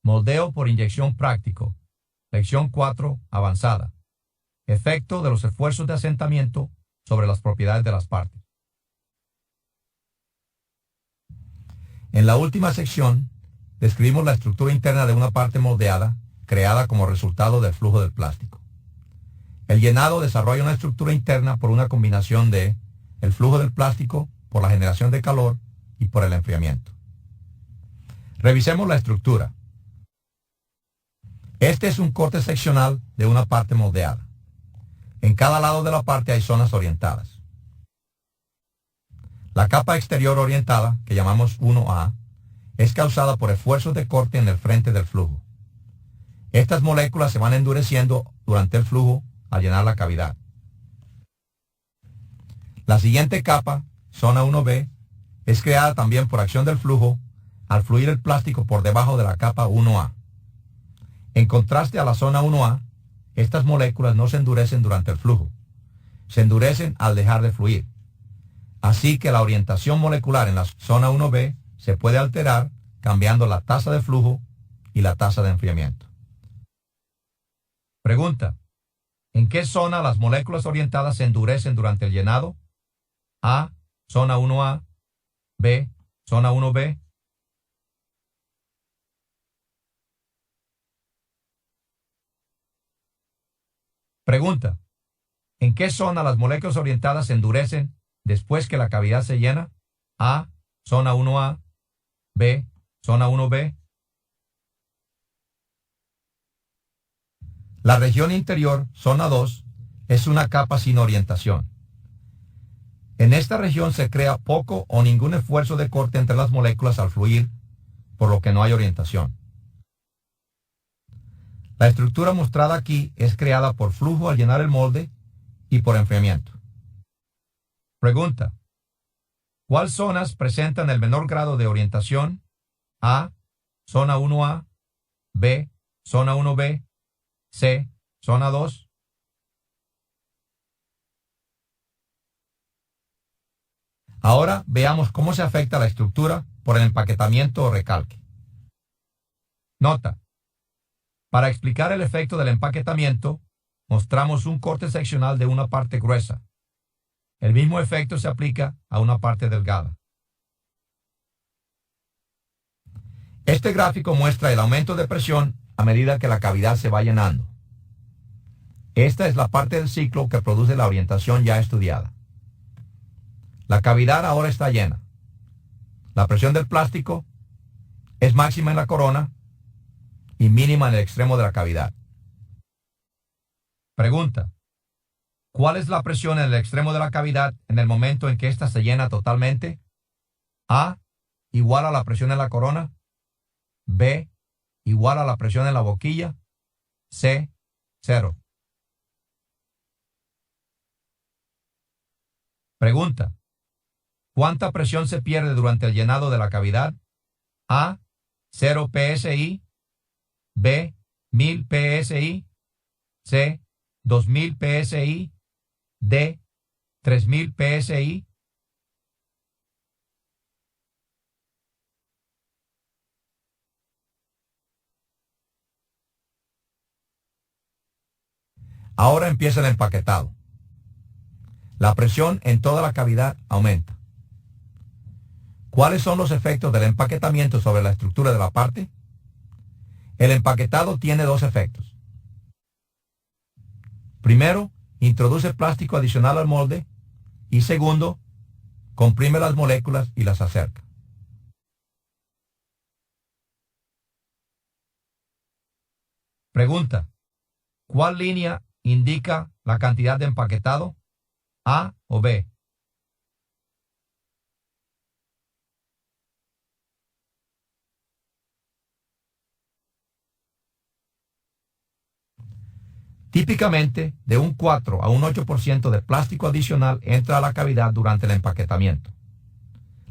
Moldeo por inyección práctico. Lección 4, avanzada. Efecto de los esfuerzos de asentamiento sobre las propiedades de las partes. En la última sección, describimos la estructura interna de una parte moldeada, creada como resultado del flujo del plástico. El llenado desarrolla una estructura interna por una combinación de el flujo del plástico, por la generación de calor y por el enfriamiento. Revisemos la estructura. Este es un corte seccional de una parte moldeada. En cada lado de la parte hay zonas orientadas. La capa exterior orientada, que llamamos 1A, es causada por esfuerzos de corte en el frente del flujo. Estas moléculas se van endureciendo durante el flujo al llenar la cavidad. La siguiente capa, zona 1B, es creada también por acción del flujo al fluir el plástico por debajo de la capa 1A. En contraste a la zona 1A, estas moléculas no se endurecen durante el flujo. Se endurecen al dejar de fluir. Así que la orientación molecular en la zona 1B se puede alterar cambiando la tasa de flujo y la tasa de enfriamiento. Pregunta: ¿en qué zona las moléculas orientadas se endurecen durante el llenado? A, zona 1A, B, zona 1B. Pregunta: ¿en qué zona las moléculas orientadas se endurecen después que la cavidad se llena? A, zona 1A, B, zona 1B. La región interior, zona 2, es una capa sin orientación. En esta región se crea poco o ningún esfuerzo de corte entre las moléculas al fluir, por lo que no hay orientación. La estructura mostrada aquí es creada por flujo al llenar el molde y por enfriamiento. Pregunta: ¿cuáles zonas presentan el menor grado de orientación? A, zona 1A, B, zona 1B, C, zona 2. Ahora veamos cómo se afecta la estructura por el empaquetamiento o recalque. Nota: para explicar el efecto del empaquetamiento, mostramos un corte seccional de una parte gruesa. El mismo efecto se aplica a una parte delgada. Este gráfico muestra el aumento de presión a medida que la cavidad se va llenando. Esta es la parte del ciclo que produce la orientación ya estudiada. La cavidad ahora está llena. La presión del plástico es máxima en la corona y mínima en el extremo de la cavidad. Pregunta: ¿cuál es la presión en el extremo de la cavidad en el momento en que ésta se llena totalmente? A, igual a la presión en la corona. B, igual a la presión en la boquilla. C, 0. Pregunta: ¿cuánta presión se pierde durante el llenado de la cavidad? A, 0 psi. B, 1000 psi. C, 2000 psi. D, 3000 psi. Ahora empieza el empaquetado. La presión en toda la cavidad aumenta. ¿Cuáles son los efectos del empaquetamiento sobre la estructura de la parte? El empaquetado tiene dos efectos. Primero, introduce plástico adicional al molde y segundo, comprime las moléculas y las acerca. Pregunta: ¿cuál línea indica la cantidad de empaquetado? ¿A o B? Típicamente, de un 4 a un 8% de plástico adicional entra a la cavidad durante el empaquetamiento.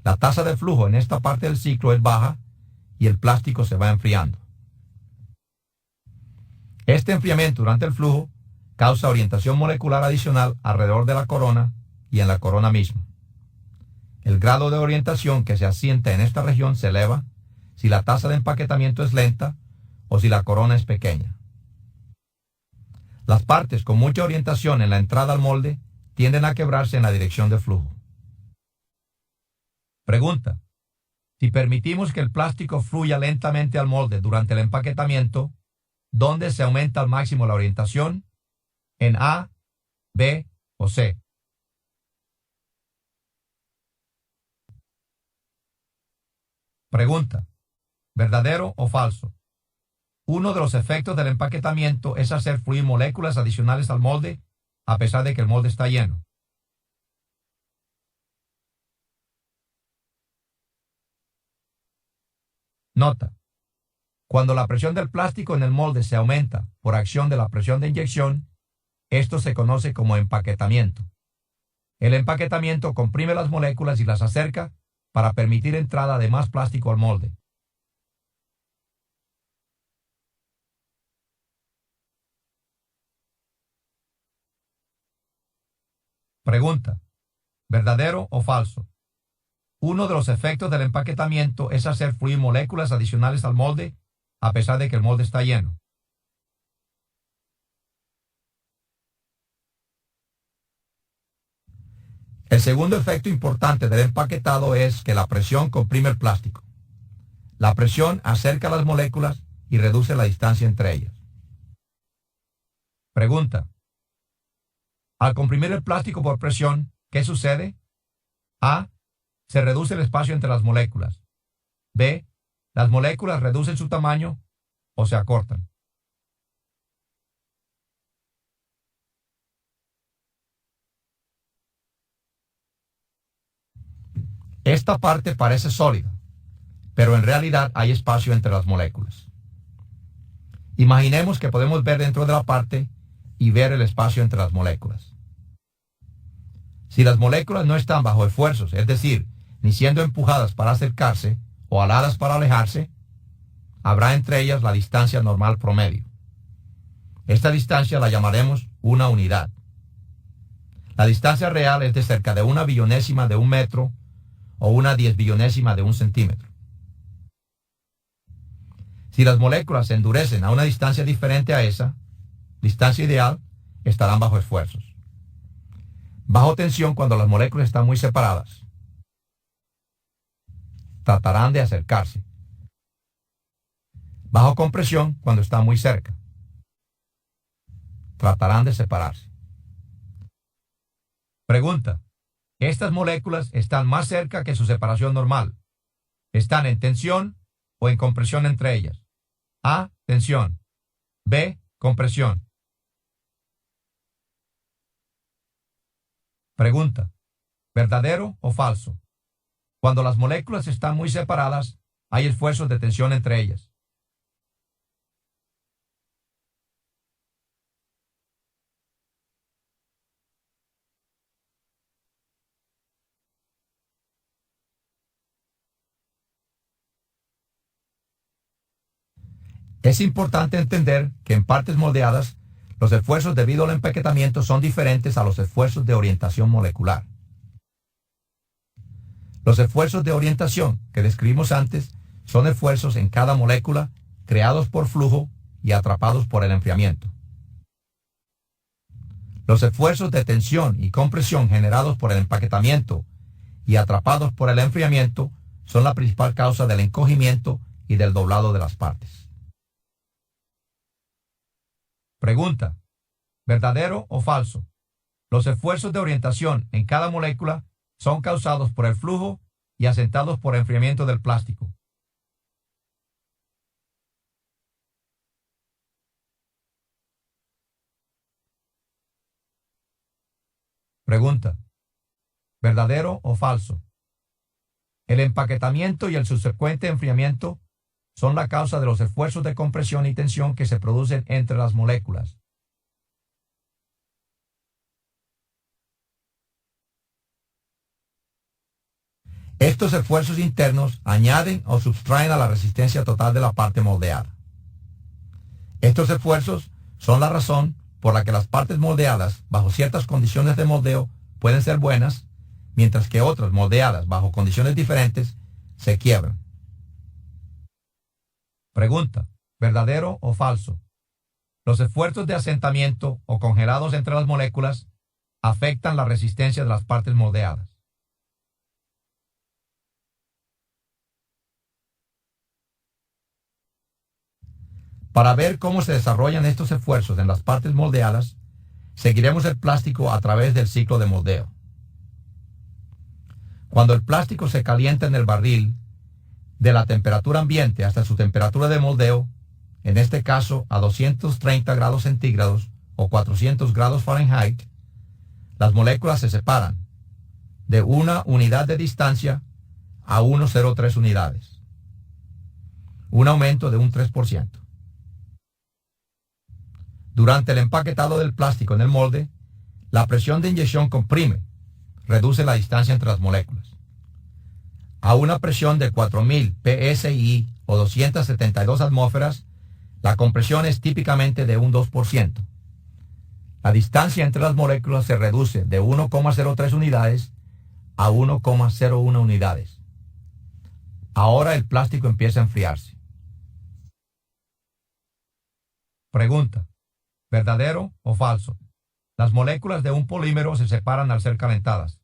La tasa de flujo en esta parte del ciclo es baja y el plástico se va enfriando. Este enfriamiento durante el flujo causa orientación molecular adicional alrededor de la corona y en la corona misma. El grado de orientación que se asienta en esta región se eleva si la tasa de empaquetamiento es lenta o si la corona es pequeña. Las partes con mucha orientación en la entrada al molde tienden a quebrarse en la dirección de flujo. Pregunta: si permitimos que el plástico fluya lentamente al molde durante el empaquetamiento, ¿dónde se aumenta al máximo la orientación? ¿En A, B o C? Pregunta: ¿verdadero o falso? Uno de los efectos del empaquetamiento es hacer fluir moléculas adicionales al molde, a pesar de que el molde está lleno. Nota: cuando la presión del plástico en el molde se aumenta por acción de la presión de inyección, esto se conoce como empaquetamiento. El empaquetamiento comprime las moléculas y las acerca para permitir entrada de más plástico al molde. Pregunta: ¿verdadero o falso? Uno de los efectos del empaquetamiento es hacer fluir moléculas adicionales al molde, a pesar de que el molde está lleno. El segundo efecto importante del empaquetado es que la presión comprime el plástico. La presión acerca las moléculas y reduce la distancia entre ellas. Pregunta: al comprimir el plástico por presión, ¿qué sucede? A. Se reduce el espacio entre las moléculas. B. Las moléculas reducen su tamaño o se acortan. Esta parte parece sólida, pero en realidad hay espacio entre las moléculas. Imaginemos que podemos ver dentro de la parte y ver el espacio entre las moléculas. Si las moléculas no están bajo esfuerzos, es decir, ni siendo empujadas para acercarse o aladas para alejarse, habrá entre ellas la distancia normal promedio. Esta distancia la llamaremos una unidad. La distancia real es de cerca de 1/billonésima de un metro o 1/10 billonésima de un centímetro. Si las moléculas se endurecen a una distancia diferente a esa distancia ideal, estarán bajo esfuerzos. Bajo tensión, cuando las moléculas están muy separadas, tratarán de acercarse. Bajo compresión, cuando están muy cerca, tratarán de separarse. Pregunta: ¿estas moléculas están más cerca que su separación normal? ¿Están en tensión o en compresión entre ellas? A. Tensión. B. Compresión. Pregunta: ¿verdadero o falso? Cuando las moléculas están muy separadas, hay esfuerzos de tensión entre ellas. Es importante entender que en partes moldeadas, los esfuerzos debido al empaquetamiento son diferentes a los esfuerzos de orientación molecular. Los esfuerzos de orientación que describimos antes son esfuerzos en cada molécula creados por flujo y atrapados por el enfriamiento. Los esfuerzos de tensión y compresión generados por el empaquetamiento y atrapados por el enfriamiento son la principal causa del encogimiento y del doblado de las partes. Pregunta: ¿verdadero o falso? Los esfuerzos de orientación en cada molécula son causados por el flujo y asentados por enfriamiento del plástico. Pregunta: ¿verdadero o falso? El empaquetamiento y el subsecuente enfriamiento son la causa de los esfuerzos de compresión y tensión que se producen entre las moléculas. Estos esfuerzos internos añaden o sustraen a la resistencia total de la parte moldeada. Estos esfuerzos son la razón por la que las partes moldeadas bajo ciertas condiciones de moldeo pueden ser buenas, mientras que otras moldeadas bajo condiciones diferentes se quiebran. Pregunta: ¿verdadero o falso? Los esfuerzos de asentamiento o congelados entre las moléculas afectan la resistencia de las partes moldeadas. Para ver cómo se desarrollan estos esfuerzos en las partes moldeadas, seguiremos el plástico a través del ciclo de moldeo. Cuando el plástico se calienta en el barril, de la temperatura ambiente hasta su temperatura de moldeo, en este caso a 230 grados centígrados o 400 grados Fahrenheit, las moléculas se separan de una unidad de distancia a 1,03 unidades, un aumento de un 3%. Durante el empaquetado del plástico en el molde, la presión de inyección comprime, reduce la distancia entre las moléculas. A una presión de 4000 psi o 272 atmósferas, la compresión es típicamente de un 2%. La distancia entre las moléculas se reduce de 1,03 unidades a 1,01 unidades. Ahora el plástico empieza a enfriarse. Pregunta: ¿verdadero o falso? Las moléculas de un polímero se separan al ser calentadas.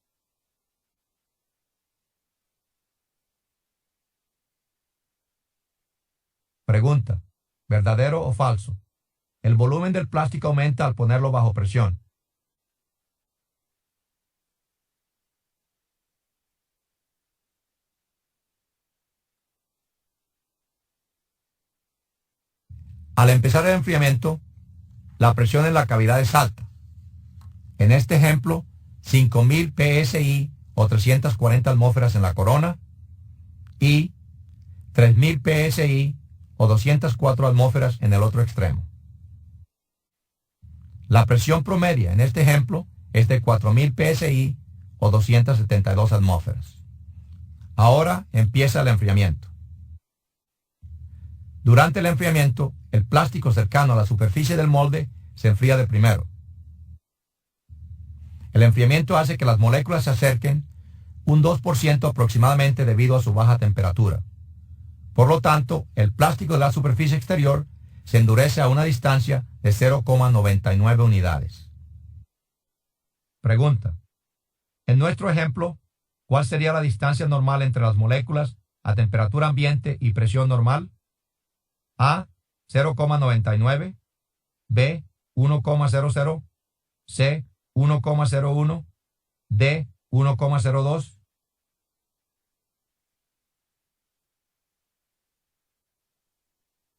Pregunta: ¿verdadero o falso? El volumen del plástico aumenta al ponerlo bajo presión. Al empezar el enfriamiento, la presión en la cavidad es alta. En este ejemplo, 5000 psi o 340 atmósferas en la corona y 3000 psi o 204 atmósferas en el otro extremo. La presión promedia en este ejemplo es de 4000 psi o 272 atmósferas. Ahora empieza el enfriamiento. Durante el enfriamiento, el plástico cercano a la superficie del molde se enfría de primero. El enfriamiento hace que las moléculas se acerquen un 2% aproximadamente debido a su baja temperatura. Por lo tanto, el plástico de la superficie exterior se endurece a una distancia de 0,99 unidades. Pregunta: en nuestro ejemplo, ¿cuál sería la distancia normal entre las moléculas a temperatura ambiente y presión normal? A, 0,99, B, 1,00, C, 1,01, D, 1,02.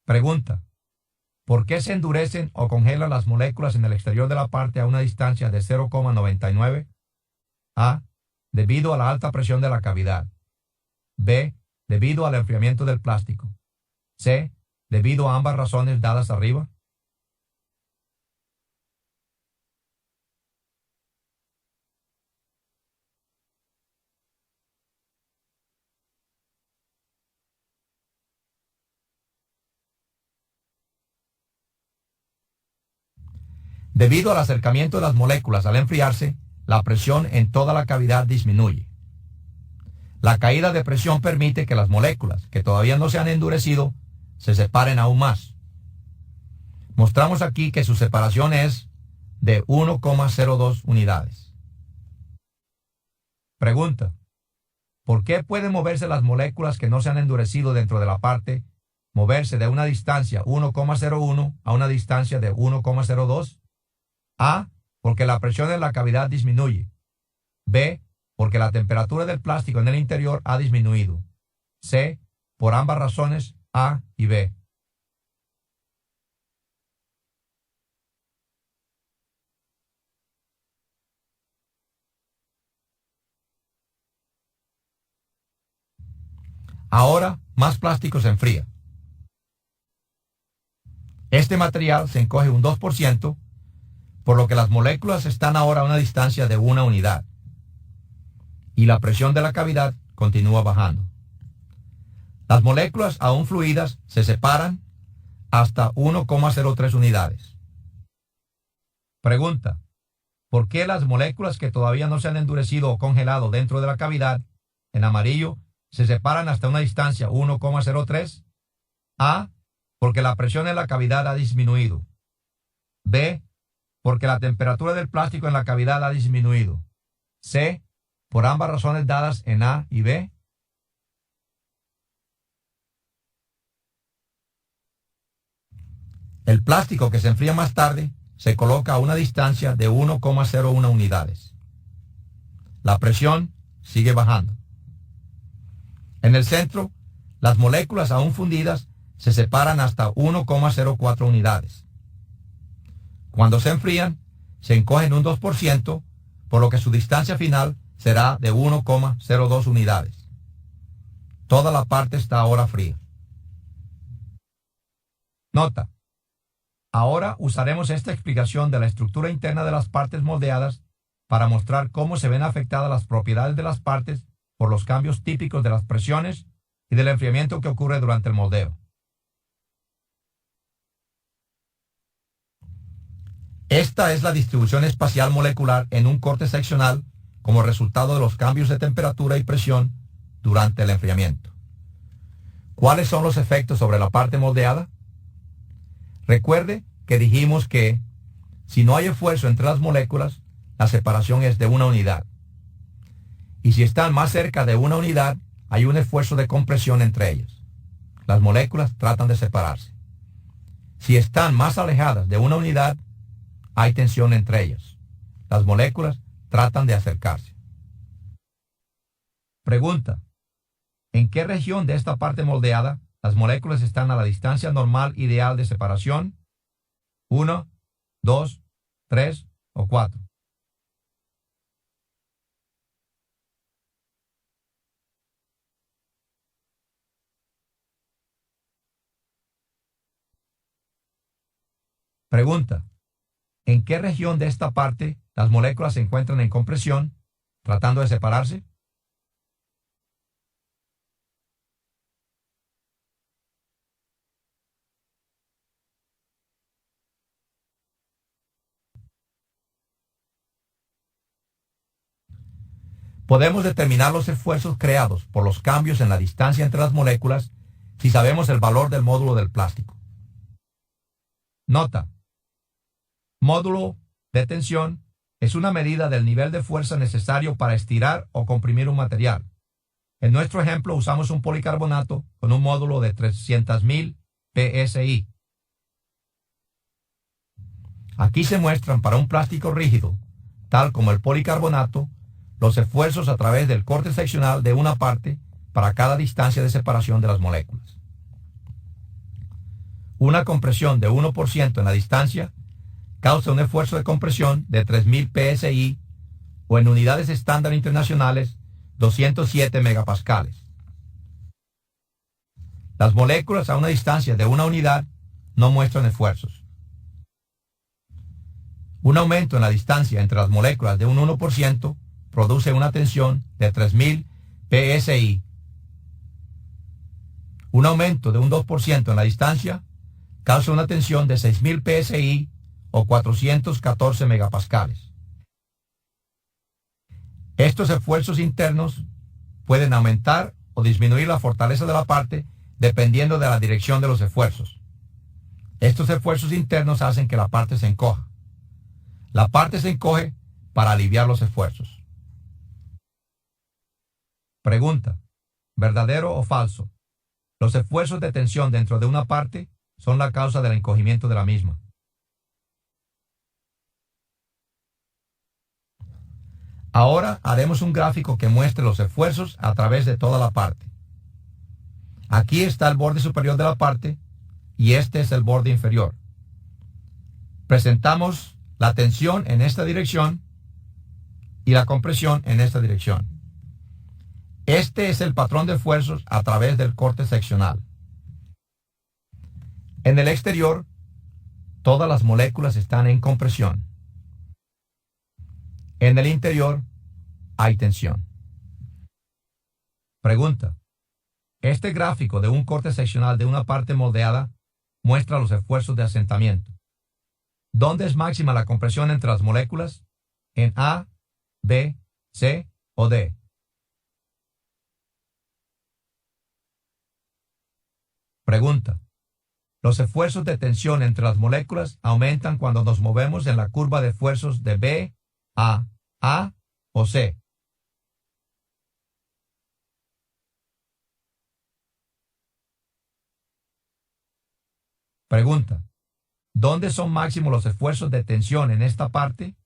Pregunta: ¿por qué se endurecen o congelan las moléculas en el exterior de la parte a una distancia de 0,99? A, debido a la alta presión de la cavidad. B, debido al enfriamiento del plástico. C, debido a ambas razones dadas arriba. Debido al acercamiento de las moléculas al enfriarse, la presión en toda la cavidad disminuye. La caída de presión permite que las moléculas, que todavía no se han endurecido, se separen aún más. Mostramos aquí que su separación es de 1,02 unidades. Pregunta: ¿por qué pueden moverse las moléculas que no se han endurecido dentro de la parte, moverse de una distancia 1,01 a una distancia de 1,02? A, porque la presión en la cavidad disminuye. B, porque la temperatura del plástico en el interior ha disminuido. C, por ambas razones A y B. Ahora, más plástico se enfría. Este material se encoge un 2%, por lo que las moléculas están ahora a una distancia de una unidad. Y la presión de la cavidad continúa bajando. Las moléculas aún fluidas se separan hasta 1,03 unidades. Pregunta: ¿por qué las moléculas que todavía no se han endurecido o congelado dentro de la cavidad, en amarillo, se separan hasta una distancia 1,03? A, porque la presión en la cavidad ha disminuido. B, porque la temperatura del plástico en la cavidad ha disminuido. C, por ambas razones dadas en A y B. El plástico que se enfría más tarde se coloca a una distancia de 1,01 unidades. La presión sigue bajando. En el centro, las moléculas aún fundidas se separan hasta 1,04 unidades. Cuando se enfrían, se encogen un 2%, por lo que su distancia final será de 1,02 unidades. Toda la parte está ahora fría. Nota: ahora usaremos esta explicación de la estructura interna de las partes moldeadas para mostrar cómo se ven afectadas las propiedades de las partes por los cambios típicos de las presiones y del enfriamiento que ocurre durante el moldeo. Esta es la distribución espacial molecular en un corte seccional como resultado de los cambios de temperatura y presión durante el enfriamiento. ¿Cuáles son los efectos sobre la parte moldeada? Recuerde que dijimos que si no hay esfuerzo entre las moléculas, la separación es de una unidad. Y si están más cerca de una unidad, hay un esfuerzo de compresión entre ellas. Las moléculas tratan de separarse. Si están más alejadas de una unidad, hay tensión entre ellas. Las moléculas tratan de acercarse. Pregunta: ¿en qué región de esta parte moldeada las moléculas están a la distancia normal ideal de separación? 1, 2, 3 o 4. Pregunta: ¿en qué región de esta parte las moléculas se encuentran en compresión, tratando de separarse? Podemos determinar los esfuerzos creados por los cambios en la distancia entre las moléculas si sabemos el valor del módulo del plástico. Nota: módulo de tensión es una medida del nivel de fuerza necesario para estirar o comprimir un material. En nuestro ejemplo usamos un policarbonato con un módulo de 300.000 psi. Aquí se muestran para un plástico rígido, tal como el policarbonato, los esfuerzos a través del corte seccional de una parte para cada distancia de separación de las moléculas. Una compresión de 1% en la distancia causa un esfuerzo de compresión de 3.000 psi o en unidades estándar internacionales 207 megapascales. Las moléculas a una distancia de una unidad no muestran esfuerzos. Un aumento en la distancia entre las moléculas de un 1% produce una tensión de 3.000 psi. Un aumento de un 2% en la distancia causa una tensión de 6.000 psi o 414 megapascales. Estos esfuerzos internos pueden aumentar o disminuir la fortaleza de la parte dependiendo de la dirección de los esfuerzos. Estos esfuerzos internos hacen que la parte se encoja. La parte se encoge para aliviar los esfuerzos. Pregunta: ¿verdadero o falso? Los esfuerzos de tensión dentro de una parte son la causa del encogimiento de la misma. Ahora haremos un gráfico que muestre los esfuerzos a través de toda la parte. Aquí está el borde superior de la parte y este es el borde inferior. Presentamos la tensión en esta dirección y la compresión en esta dirección. Este es el patrón de esfuerzos a través del corte seccional. En el exterior, todas las moléculas están en compresión. En el interior, hay tensión. Pregunta: este gráfico de un corte seccional de una parte moldeada muestra los esfuerzos de asentamiento. ¿Dónde es máxima la compresión entre las moléculas? ¿En A, B, C o D? Pregunta: Los esfuerzos de tensión entre las moléculas aumentan cuando nos movemos en la curva de esfuerzos de B a A o C. Pregunta: ¿dónde son máximos los esfuerzos de tensión en esta parte?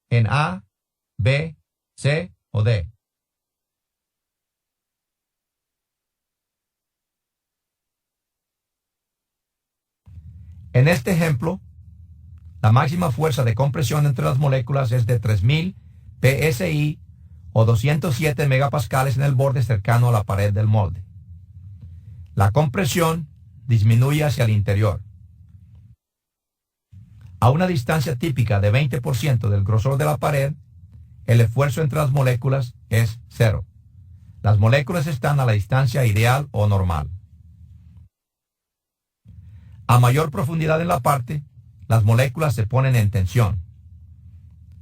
¿En A, B, C o D? En este ejemplo, la máxima fuerza de compresión entre las moléculas es de 3000 psi o 207 megapascales en el borde cercano a la pared del molde. La compresión disminuye hacia el interior. A una distancia típica de 20% del grosor de la pared, el esfuerzo entre las moléculas es cero. Las moléculas están a la distancia ideal o normal. A mayor profundidad en la parte, las moléculas se ponen en tensión.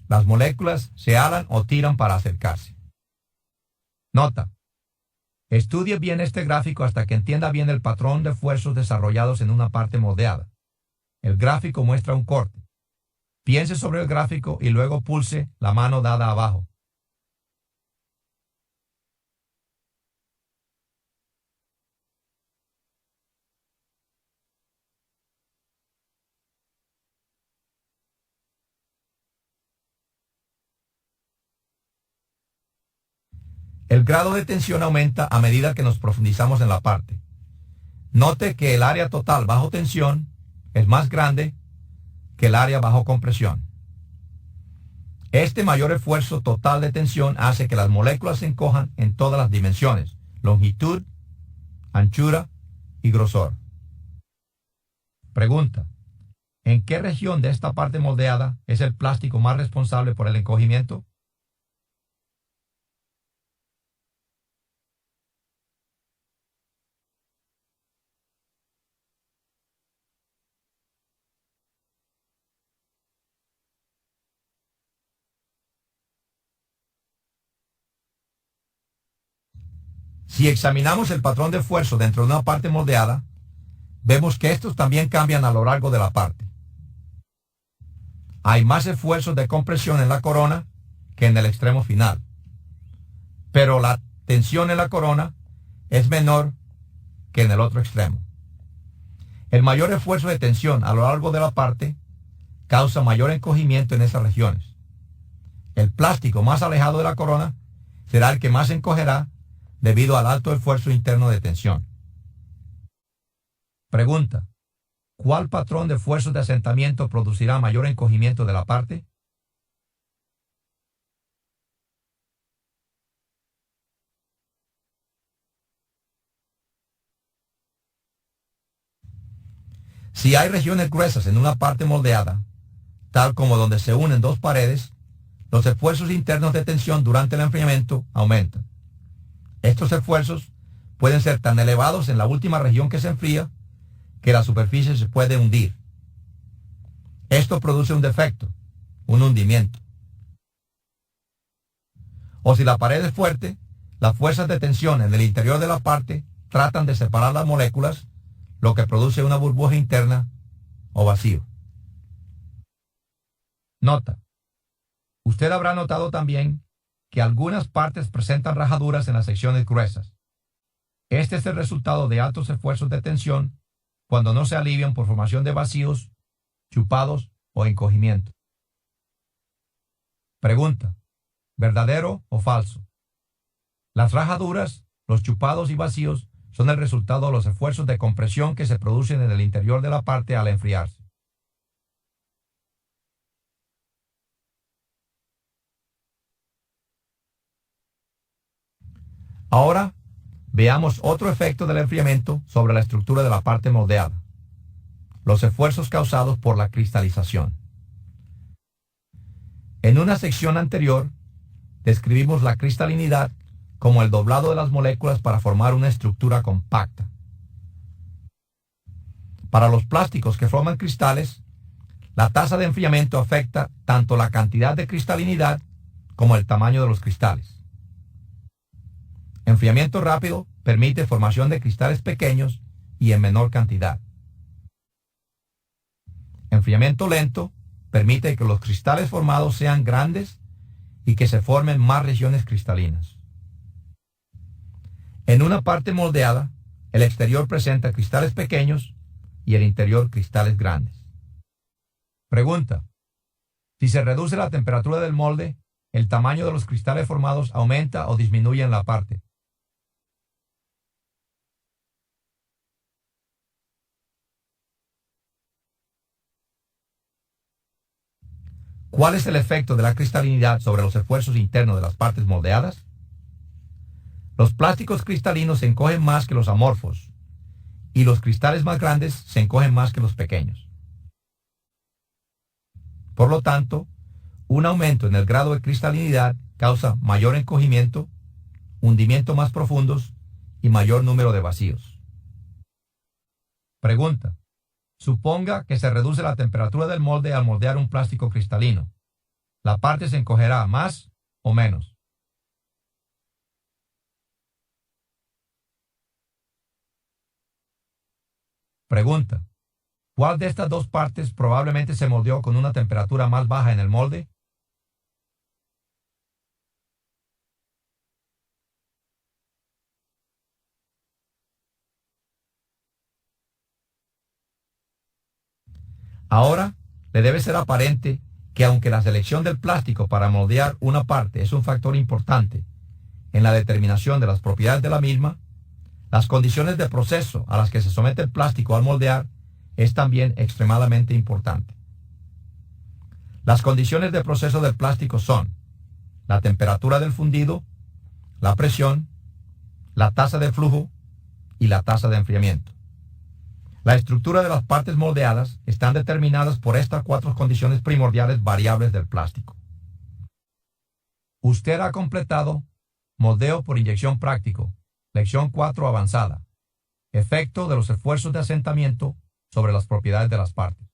Las moléculas se alan o tiran para acercarse. Nota: estudie bien este gráfico hasta que entienda bien el patrón de esfuerzos desarrollados en una parte moldeada. El gráfico muestra un corte. Piense sobre el gráfico y luego pulse la mano dada abajo. El grado de tensión aumenta a medida que nos profundizamos en la parte. Note que el área total bajo tensión es más grande que el área bajo compresión. Este mayor esfuerzo total de tensión hace que las moléculas se encojan en todas las dimensiones: longitud, anchura y grosor. Pregunta: ¿en qué región de esta parte moldeada es el plástico más responsable por el encogimiento? Si examinamos el patrón de esfuerzo dentro de una parte moldeada, vemos que estos también cambian a lo largo de la parte. Hay más esfuerzos de compresión en la corona que en el extremo final, pero la tensión en la corona es menor que en el otro extremo. El mayor esfuerzo de tensión a lo largo de la parte causa mayor encogimiento en esas regiones. El plástico más alejado de la corona será el que más encogerá debido al alto esfuerzo interno de tensión. Pregunta: ¿cuál patrón de esfuerzos de asentamiento producirá mayor encogimiento de la parte? Si hay regiones gruesas en una parte moldeada, tal como donde se unen dos paredes, los esfuerzos internos de tensión durante el enfriamiento aumentan. Estos esfuerzos pueden ser tan elevados en la última región que se enfría que la superficie se puede hundir. Esto produce un defecto, un hundimiento. O si la pared es fuerte, las fuerzas de tensión en el interior de la parte tratan de separar las moléculas, lo que produce una burbuja interna o vacío. Nota: usted habrá notado también que algunas partes presentan rajaduras en las secciones gruesas. Este es el resultado de altos esfuerzos de tensión cuando no se alivian por formación de vacíos, chupados o encogimiento. Pregunta: ¿verdadero o falso? Las rajaduras, los chupados y vacíos son el resultado de los esfuerzos de compresión que se producen en el interior de la parte al enfriarse. Ahora, veamos otro efecto del enfriamiento sobre la estructura de la parte moldeada: los esfuerzos causados por la cristalización. En una sección anterior, describimos la cristalinidad como el doblado de las moléculas para formar una estructura compacta. Para los plásticos que forman cristales, la tasa de enfriamiento afecta tanto la cantidad de cristalinidad como el tamaño de los cristales. Enfriamiento rápido permite formación de cristales pequeños y en menor cantidad. enfriamiento lento permite que los cristales formados sean grandes y que se formen más regiones cristalinas. En una parte moldeada, el exterior presenta cristales pequeños y el interior cristales grandes. Pregunta: si se reduce la temperatura del molde, ¿el tamaño de los cristales formados aumenta o disminuye en la parte? ¿Cuál es el efecto de la cristalinidad sobre los esfuerzos internos de las partes moldeadas? Los plásticos cristalinos se encogen más que los amorfos, y los cristales más grandes se encogen más que los pequeños. Por lo tanto, un aumento en el grado de cristalinidad causa mayor encogimiento, hundimiento más profundos y mayor número de vacíos. Pregunta: suponga que se reduce la temperatura del molde al moldear un plástico cristalino. ¿La parte se encogerá más o menos? Pregunta: ¿cuál de estas dos partes probablemente se moldeó con una temperatura más baja en el molde? Ahora, le debe ser aparente que aunque la selección del plástico para moldear una parte es un factor importante en la determinación de las propiedades de la misma, las condiciones de proceso a las que se somete el plástico al moldear es también extremadamente importante. Las condiciones de proceso del plástico son la temperatura del fundido, la presión, la tasa de flujo y la tasa de enfriamiento. La estructura de las partes moldeadas están determinadas por estas cuatro condiciones primordiales variables del plástico. Usted ha completado Moldeo por inyección práctico, lección 4 avanzada. Efecto de los esfuerzos de asentamiento sobre las propiedades de las partes.